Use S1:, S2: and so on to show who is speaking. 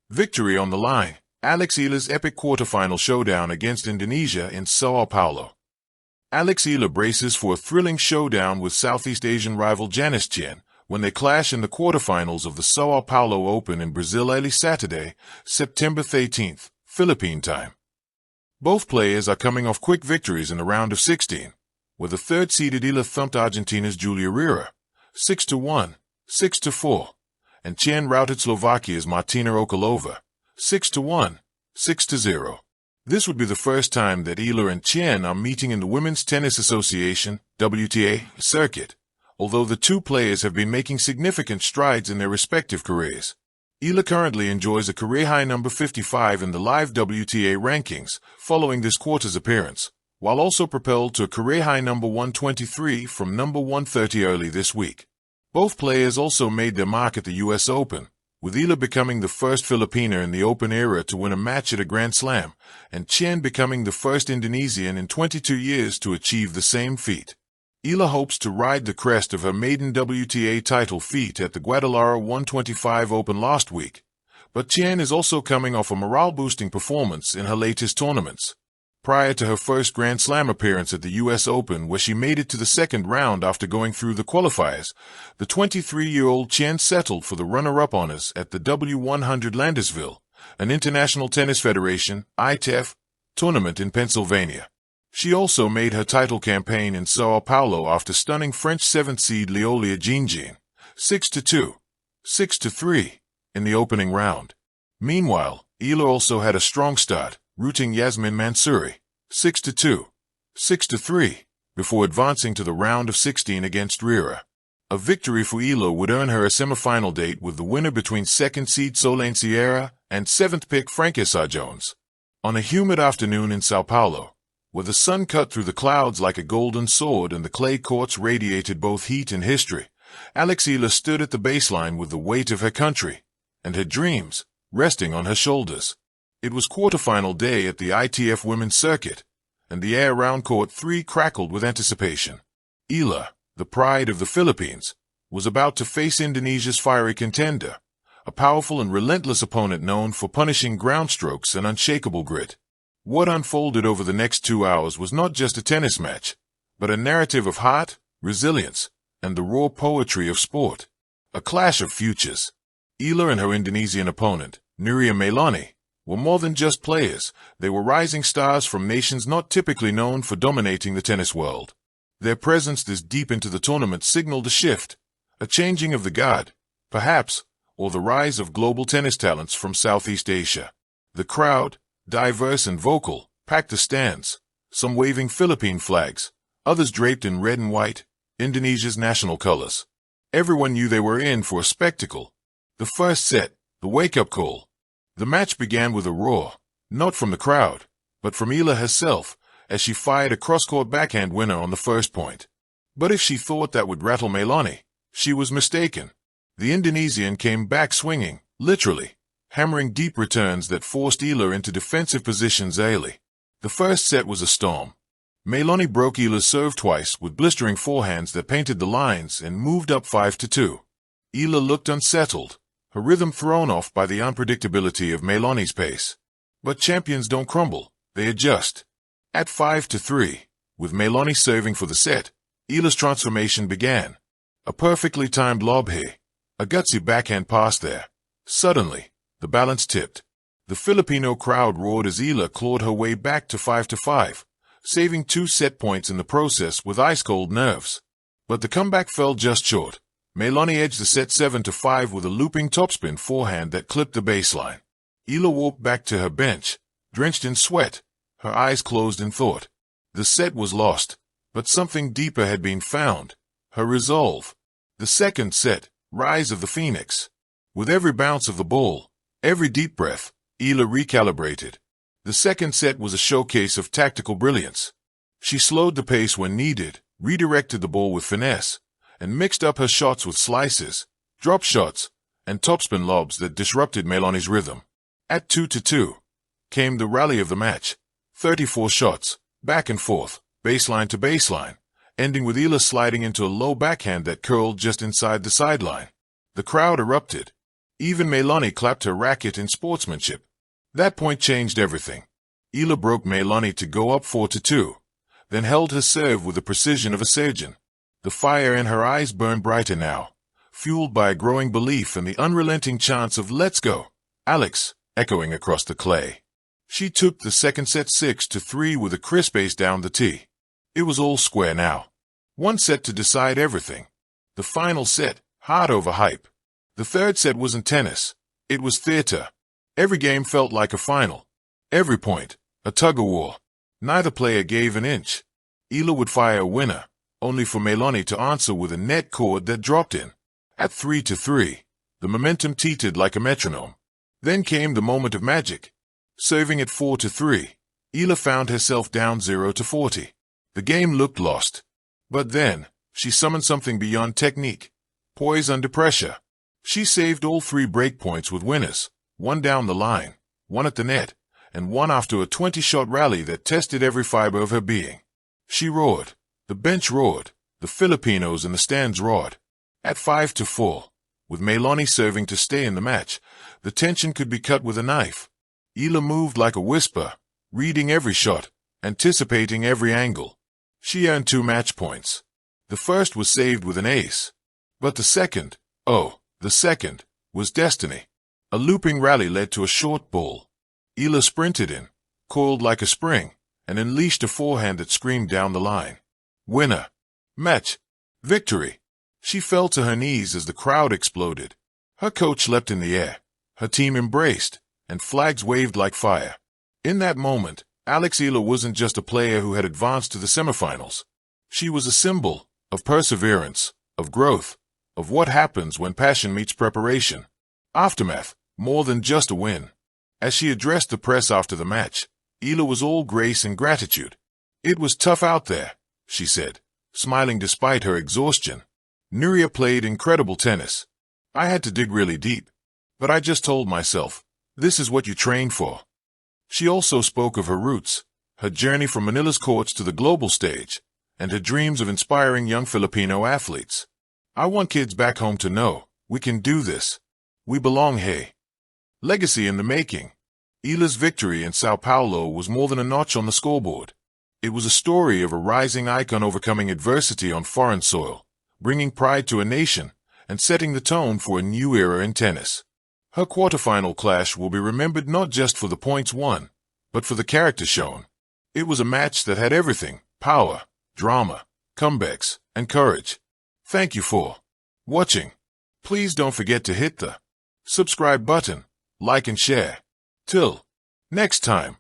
S1: Victory on the line. Eala's epic quarterfinal showdown against Indonesia in Sao Paulo. Eala braces for a thrilling showdown with Southeast Asian rival Janice Chen when they clash in the quarterfinals of the Sao Paulo Open in Brazil early Saturday, September 18th, Philippine time. Both players are coming off quick victories in the round of 16, where the third-seeded Eala thumped Argentina's Julia Riera 6-1, 6-4, and Chen routed Slovakia's Martina Okolova 6-1, 6-0. This would be the first time that Eala and Chen are meeting in the Women's Tennis Association (WTA) circuit, although the two players have been making significant strides in their respective careers. Eala currently enjoys a career-high number 55 in the live WTA rankings following this quarter's appearance, while also propelled to a career-high number 123 from number 130 early this week. Both players also made their mark at the US Open, with Eala becoming the first Filipina in the Open era to win a match at a Grand Slam, and Chen becoming the first Indonesian in 22 years to achieve the same feat. Eala hopes to ride the crest of her maiden WTA title feat at the Guadalajara 125 Open last week, but Chen is also coming off a morale-boosting performance in her latest tournaments. Prior to her first Grand Slam appearance at the US Open, where she made it to the second round after going through the qualifiers, the 23-year-old Chen settled for the runner-up honors at the W100 Landisville, an International Tennis Federation (ITF) tournament in Pennsylvania. She also made her title campaign in Sao Paulo after stunning French 7th seed Leolia Jean 6-2, 6-3 in the opening round. Meanwhile, Eala also had a strong start, routing Yasmin Mansouri 6-2, 6-3 before advancing to the round of 16 against Riera. A victory for Eala would earn her a semifinal date with the winner between 2nd seed Solane Sierra and 7th pick Franquesa Jones. On a humid afternoon in Sao Paulo, where the sun cut through the clouds like a golden sword and the clay courts radiated both heat and history, Eala stood at the baseline with the weight of her country and her dreams resting on her shoulders. It was quarterfinal day at the ITF Women's Circuit, and the air around Court 3 crackled with anticipation. Eala, the pride of the Philippines, was about to face Indonesia's fiery contender, a powerful and relentless opponent known for punishing ground strokes and unshakable grit. What unfolded over the next 2 hours was not just a tennis match, but a narrative of heart, resilience, and the raw poetry of sport. A clash of futures. Eala and her Indonesian opponent, Nuria Mailani, were more than just players. They were rising stars from nations not typically known for dominating the tennis world. Their presence this deep into the tournament signaled a shift, a changing of the guard, perhaps, or the rise of global tennis talents from Southeast Asia. The crowd, diverse and vocal, packed the stands, some waving Philippine flags, others draped in red and white, Indonesia's national colors. Everyone knew they were in for a spectacle. The first set, the wake-up call. The match began with a roar, not from the crowd, but from Eala herself, as she fired a cross-court backhand winner on the first point. But if she thought that would rattle Mailani, she was mistaken. The Indonesian came back swinging, literally, hammering deep returns that forced Eala into defensive positions early. The first set was a storm. Mailani broke Eala's serve twice with blistering forehands that painted the lines and moved up 5-2. Eala looked unsettled, her rhythm thrown off by the unpredictability of Mailani's pace. But champions don't crumble, they adjust. At 5-3, with Mailani serving for the set, Eala's transformation began. A perfectly timed lob here, a gutsy backhand pass there. Suddenly, the balance tipped. The Filipino crowd roared as Eala clawed her way back to 5-5, saving 2 set points in the process with ice-cold nerves. But the comeback fell just short. Mailani edged the set 7-5 with a looping topspin forehand that clipped the baseline. Eala walked back to her bench, drenched in sweat, her eyes closed in thought. The set was lost, but something deeper had been found, her resolve. The second set, Rise of the Phoenix. With every bounce of the ball, every deep breath, Eala recalibrated. The second set was a showcase of tactical brilliance. She slowed the pace when needed, redirected the ball with finesse, and mixed up her shots with slices, drop shots, and topspin lobs that disrupted Mailani's rhythm. At 2-2, came the rally of the match. 34 shots, back and forth, baseline to baseline, ending with Eala sliding into a low backhand that curled just inside the sideline. The crowd erupted. Even Melanie clapped her racket in sportsmanship. That point changed everything. Eala broke Melanie to go up 4-2, then held her serve with the precision of a surgeon. The fire in her eyes burned brighter now, fueled by a growing belief and the unrelenting chance of "let's go, Alex," echoing across the clay. She took the second set 6-3 with a crisp ace down the tee. It was all square now. One set to decide everything. The final set, hard over hype. The third set wasn't tennis. It was theater. Every game felt like a final. Every point, a tug-of-war. Neither player gave an inch. Eala would fire a winner, only for Melanie to answer with a net chord that dropped in. At 3-3, the momentum teetered like a metronome. Then came the moment of magic. Serving at 4-3, Eala found herself down 0-40. The game looked lost. But then, she summoned something beyond technique. Poise under pressure. She saved all 3 break points with winners, one down the line, one at the net, and one after a 20-shot rally that tested every fiber of her being. She roared. The bench roared. The Filipinos in the stands roared. At 5-4, with Melanie serving to stay in the match, the tension could be cut with a knife. Eala moved like a whisper, reading every shot, anticipating every angle. She earned 2 match points. The first was saved with an ace. But the second, was destiny. A looping rally led to a short ball. Eala sprinted in, coiled like a spring, and unleashed a forehand that screamed down the line. Winner. Match. Victory. She fell to her knees as the crowd exploded. Her coach leapt in the air. Her team embraced, and flags waved like fire. In that moment, Alex Eala wasn't just a player who had advanced to the semifinals. She was a symbol of perseverance, of growth, of what happens when passion meets preparation. Aftermath, more than just a win. As she addressed the press after the match, Eala was all grace and gratitude. "It was tough out there," she said, smiling despite her exhaustion. "Nuria played incredible tennis. I had to dig really deep. But I just told myself, this is what you train for." She also spoke of her roots, her journey from Manila's courts to the global stage, and her dreams of inspiring young Filipino athletes. "I want kids back home to know, we can do this. We belong here." Legacy in the making. Eala's victory in Sao Paulo was more than a notch on the scoreboard. It was a story of a rising icon overcoming adversity on foreign soil, bringing pride to a nation, and setting the tone for a new era in tennis. Her quarterfinal clash will be remembered not just for the points won, but for the character shown. It was a match that had everything: power, drama, comebacks, and courage. Thank you for watching. Please don't forget to hit the subscribe button, like and share. Till next time.